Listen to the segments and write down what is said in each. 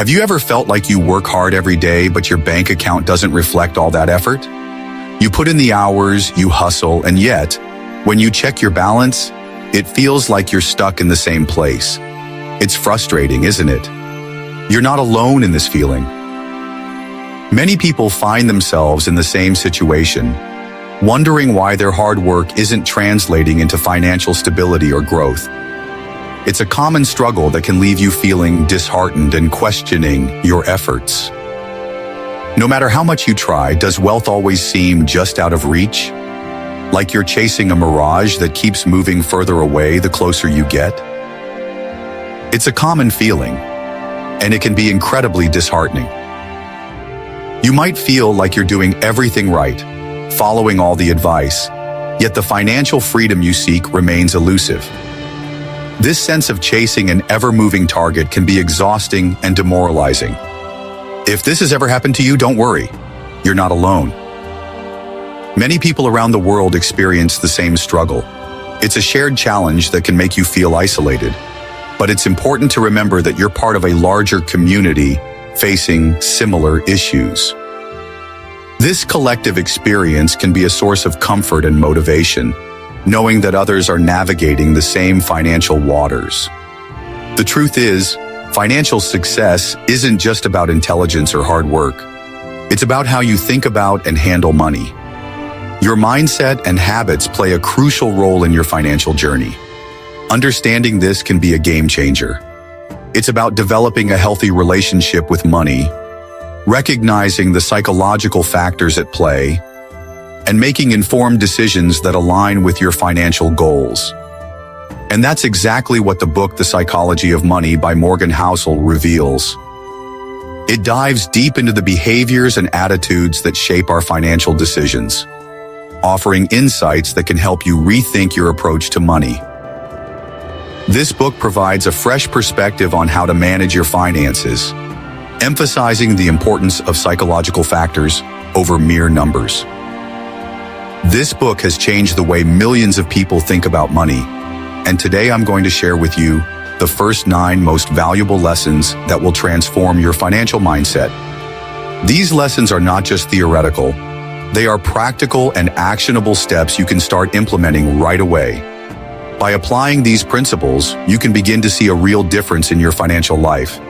Have you ever felt like you work hard every day, but your bank account doesn't reflect all that effort? You put in the hours, you hustle, and yet, when you check your balance, it feels like you're stuck in the same place. It's frustrating, isn't it? You're not alone in this feeling. Many people find themselves in the same situation, wondering why their hard work isn't translating into financial stability or growth. It's a common struggle that can leave you feeling disheartened and questioning your efforts. No matter how much you try, does wealth always seem just out of reach? Like you're chasing a mirage that keeps moving further away the closer you get? It's a common feeling, and it can be incredibly disheartening. You might feel like you're doing everything right, following all the advice, yet the financial freedom you seek remains elusive. This sense of chasing an ever-moving target can be exhausting and demoralizing. If this has ever happened to you, don't worry. You're not alone. Many people around the world experience the same struggle. It's a shared challenge that can make you feel isolated. But it's important to remember that you're part of a larger community facing similar issues. This collective experience can be a source of comfort and motivation, knowing that others are navigating the same financial waters. The truth is, financial success isn't just about intelligence or hard work. It's about how you think about and handle money. Your mindset and habits play a crucial role in your financial journey. Understanding this can be a game changer. It's about developing a healthy relationship with money, recognizing the psychological factors at play, and making informed decisions that align with your financial goals. And that's exactly what the book The Psychology of Money by Morgan Housel reveals. It dives deep into the behaviors and attitudes that shape our financial decisions, offering insights that can help you rethink your approach to money. This book provides a fresh perspective on how to manage your finances, emphasizing the importance of psychological factors over mere numbers. This book has changed the way millions of people think about money, and today I'm going to share with you the first 9 most valuable lessons that will transform your financial mindset. These lessons are not just theoretical, they are practical and actionable steps you can start implementing right away. By applying these principles, you can begin to see a real difference in your financial life.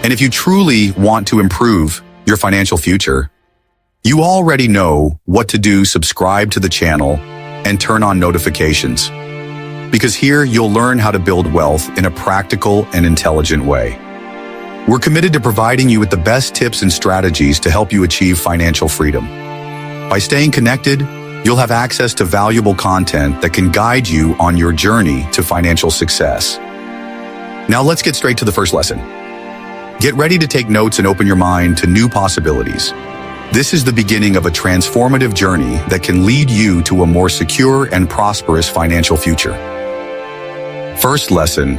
And if you truly want to improve your financial future, you already know what to do. Subscribe to the channel and turn on notifications, because here you'll learn how to build wealth in a practical and intelligent way. We're committed to providing you with the best tips and strategies to help you achieve financial freedom. By staying connected, you'll have access to valuable content that can guide you on your journey to financial success. Now let's get straight to the first lesson. Get ready to take notes and open your mind to new possibilities. This is the beginning of a transformative journey that can lead you to a more secure and prosperous financial future. First lesson: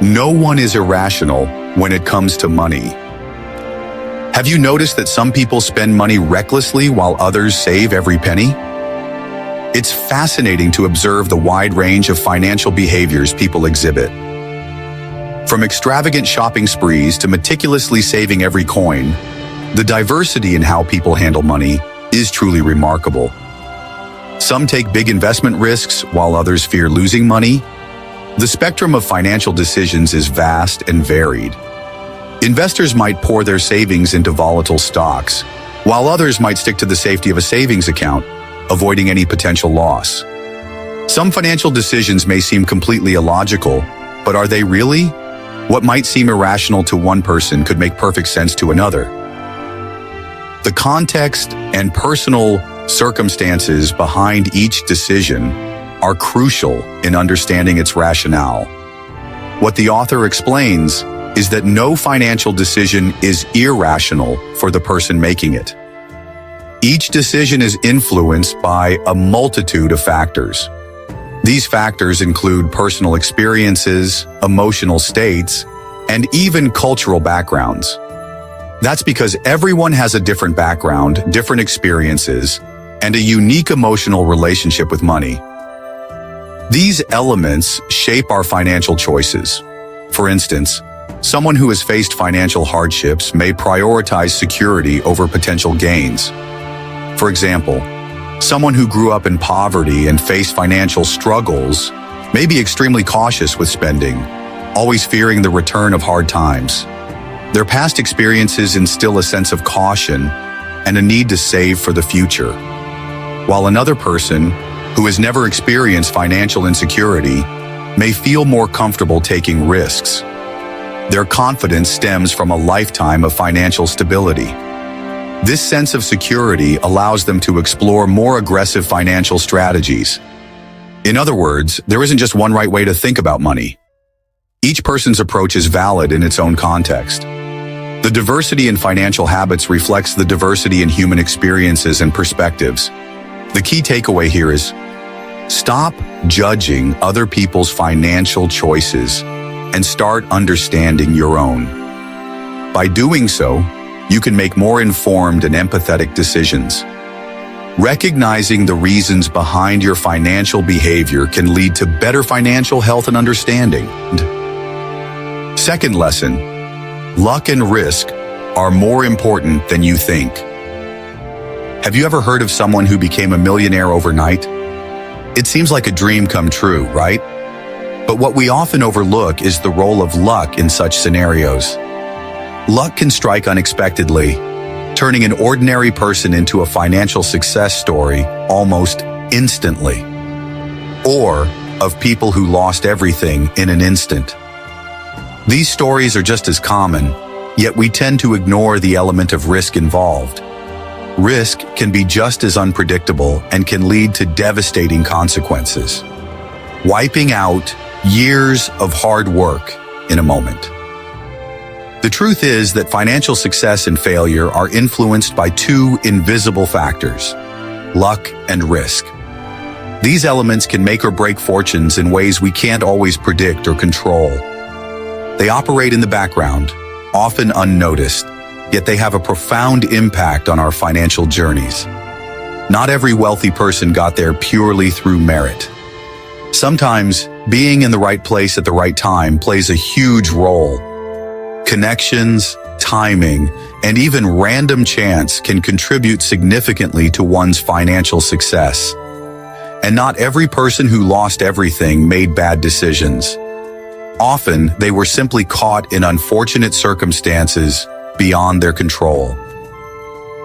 no one is irrational when it comes to money. Have you noticed that some people spend money recklessly while others save every penny? It's fascinating to observe the wide range of financial behaviors people exhibit. From extravagant shopping sprees to meticulously saving every coin, the diversity in how people handle money is truly remarkable. Some take big investment risks while others fear losing money. The spectrum of financial decisions is vast and varied. Investors might pour their savings into volatile stocks, while others might stick to the safety of a savings account, avoiding any potential loss. Some financial decisions may seem completely illogical, but are they really? What might seem irrational to one person could make perfect sense to another. The context and personal circumstances behind each decision are crucial in understanding its rationale. What the author explains is that no financial decision is irrational for the person making it. Each decision is influenced by a multitude of factors. These factors include personal experiences, emotional states, and even cultural backgrounds. That's because everyone has a different background, different experiences, and a unique emotional relationship with money. These elements shape our financial choices. For instance, Someone who has faced financial hardships may prioritize security over potential gains. For example, someone who grew up in poverty and faced financial struggles may be extremely cautious with spending, always fearing the return of hard times. Their past experiences instill a sense of caution and a need to save for the future. While another person, who has never experienced financial insecurity, may feel more comfortable taking risks. Their confidence stems from a lifetime of financial stability. This sense of security allows them to explore more aggressive financial strategies. In other words, there isn't just one right way to think about money. Each person's approach is valid in its own context. The diversity in financial habits reflects the diversity in human experiences and perspectives. The key takeaway here is, stop judging other people's financial choices and start understanding your own. By doing so, you can make more informed and empathetic decisions. Recognizing the reasons behind your financial behavior can lead to better financial health and understanding. Second lesson, luck and risk are more important than you think. Have you ever heard of someone who became a millionaire overnight? It seems like a dream come true, right? But what we often overlook is the role of luck in such scenarios. Luck can strike unexpectedly, turning an ordinary person into a financial success story almost instantly. Or of people who lost everything in an instant. These stories are just as common, yet we tend to ignore the element of risk involved. Risk can be just as unpredictable and can lead to devastating consequences, wiping out years of hard work in a moment. The truth is that financial success and failure are influenced by two invisible factors, luck and risk. These elements can make or break fortunes in ways we can't always predict or control. They operate in the background, often unnoticed, yet they have a profound impact on our financial journeys. Not every wealthy person got there purely through merit. Sometimes, being in the right place at the right time plays a huge role. Connections, timing, and even random chance can contribute significantly to one's financial success. And not every person who lost everything made bad decisions. Often, they were simply caught in unfortunate circumstances beyond their control.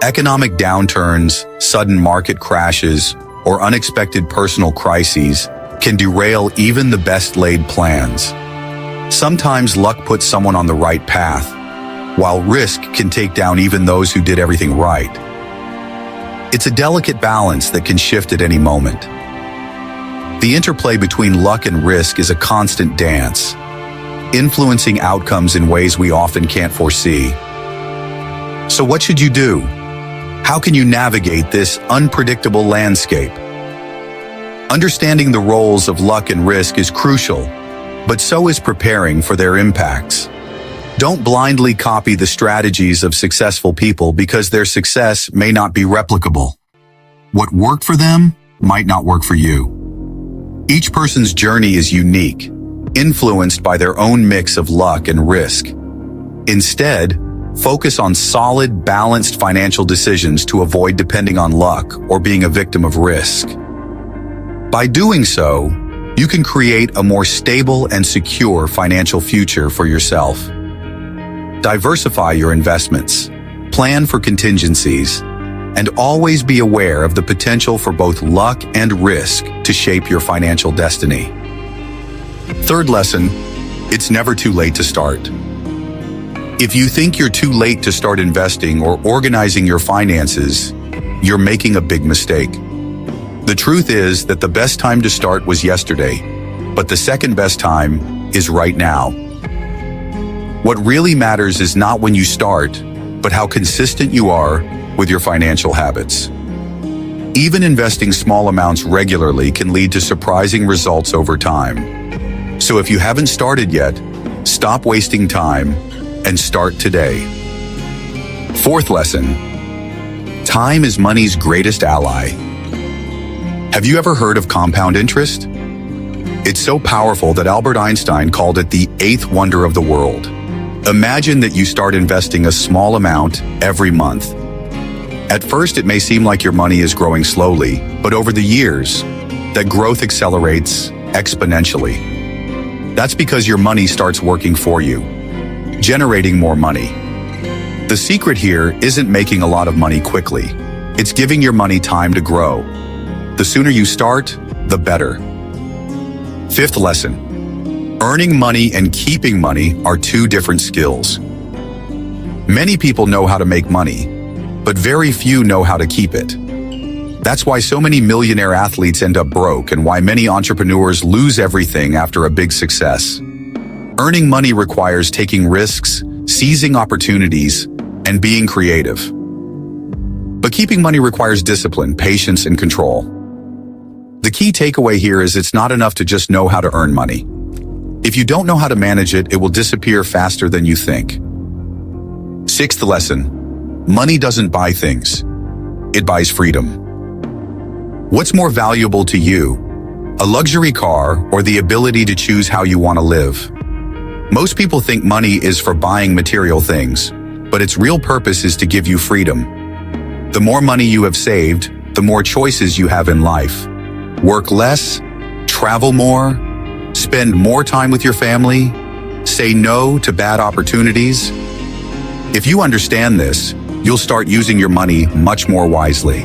Economic downturns, sudden market crashes, or unexpected personal crises can derail even the best-laid plans. Sometimes luck puts someone on the right path, while risk can take down even those who did everything right. It's a delicate balance that can shift at any moment. The interplay between luck and risk is a constant dance, influencing outcomes in ways we often can't foresee. So what should you do? How can you navigate this unpredictable landscape? Understanding the roles of luck and risk is crucial, but so is preparing for their impacts. Don't blindly copy the strategies of successful people because their success may not be replicable. What worked for them might not work for you. Each person's journey is unique, influenced by their own mix of luck and risk. Instead, focus on solid, balanced financial decisions to avoid depending on luck or being a victim of risk. By doing so, you can create a more stable and secure financial future for yourself. Diversify your investments, plan for contingencies, and always be aware of the potential for both luck and risk to shape your financial destiny. Third lesson, it's never too late to start. If you think you're too late to start investing or organizing your finances, you're making a big mistake. The truth is that the best time to start was yesterday, but the second best time is right now. What really matters is not when you start, but how consistent you are with your financial habits. Even investing small amounts regularly can lead to surprising results over time. So if you haven't started yet, stop wasting time and start today. Fourth lesson, time is money's greatest ally. Have you ever heard of compound interest? It's so powerful that Albert Einstein called it the eighth wonder of the world. Imagine that you start investing a small amount every month. At first, it may seem like your money is growing slowly, but over the years, that growth accelerates exponentially. That's because your money starts working for you, generating more money. The secret here isn't making a lot of money quickly. It's giving your money time to grow. The sooner you start, the better. Fifth lesson: earning money and keeping money are two different skills. Many people know how to make money, but very few know how to keep it. That's why so many millionaire athletes end up broke and why many entrepreneurs lose everything after a big success. Earning money requires taking risks, seizing opportunities, and being creative. But keeping money requires discipline, patience, and control. The key takeaway here is it's not enough to just know how to earn money. If you don't know how to manage it, it will disappear faster than you think. Sixth lesson: money doesn't buy things. It buys freedom. What's more valuable to you, a luxury car or the ability to choose how you want to live? Most people think money is for buying material things, but its real purpose is to give you freedom. The more money you have saved, the more choices you have in life. Work less, travel more, spend more time with your family, say no to bad opportunities. If you understand this, you'll start using your money much more wisely.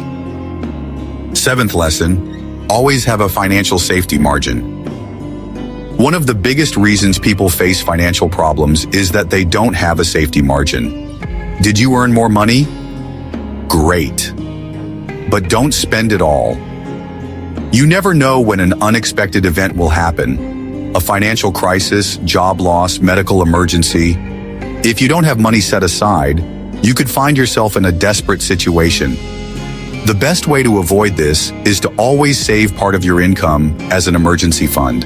Seventh lesson: always have a financial safety margin. One of the biggest reasons people face financial problems is that they don't have a safety margin. Did you earn more money? Great. But don't spend it all. You never know when an unexpected event will happen. A financial crisis, job loss, medical emergency. If you don't have money set aside, you could find yourself in a desperate situation. The best way to avoid this is to always save part of your income as an emergency fund.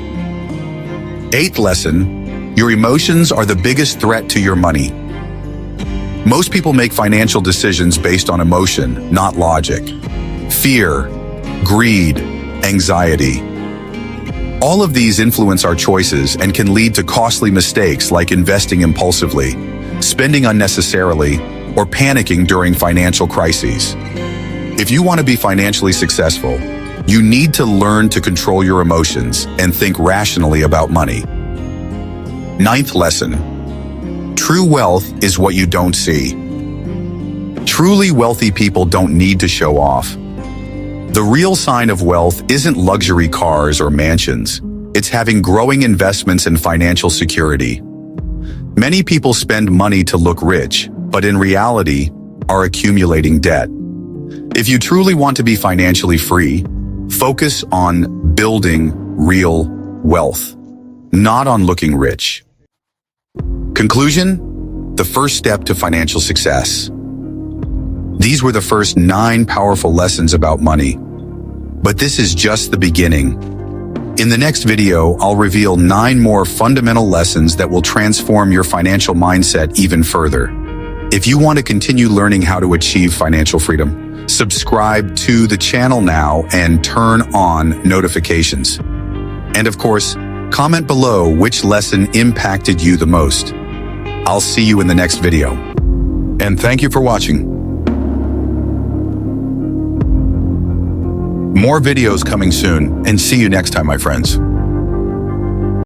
Eighth lesson: your emotions are the biggest threat to your money. Most people make financial decisions based on emotion, not logic. Fear, greed, anxiety. All of these influence our choices and can lead to costly mistakes like investing impulsively, spending unnecessarily, or panicking during financial crises. If you want to be financially successful, you need to learn to control your emotions and think rationally about money. Ninth lesson: true wealth is what you don't see. Truly wealthy people don't need to show off. The real sign of wealth isn't luxury cars or mansions. It's having growing investments and financial security. Many people spend money to look rich, but in reality, are accumulating debt. If you truly want to be financially free, focus on building real wealth, not on looking rich. Conclusion: the first step to financial success. These were the first 9 powerful lessons about money. But this is just the beginning. In the next video, I'll reveal 9 more fundamental lessons that will transform your financial mindset even further. If you want to continue learning how to achieve financial freedom, subscribe to the channel now and turn on notifications. And of course, comment below which lesson impacted you the most. I'll see you in the next video. And thank you for watching. More videos coming soon, and see you next time, my friends.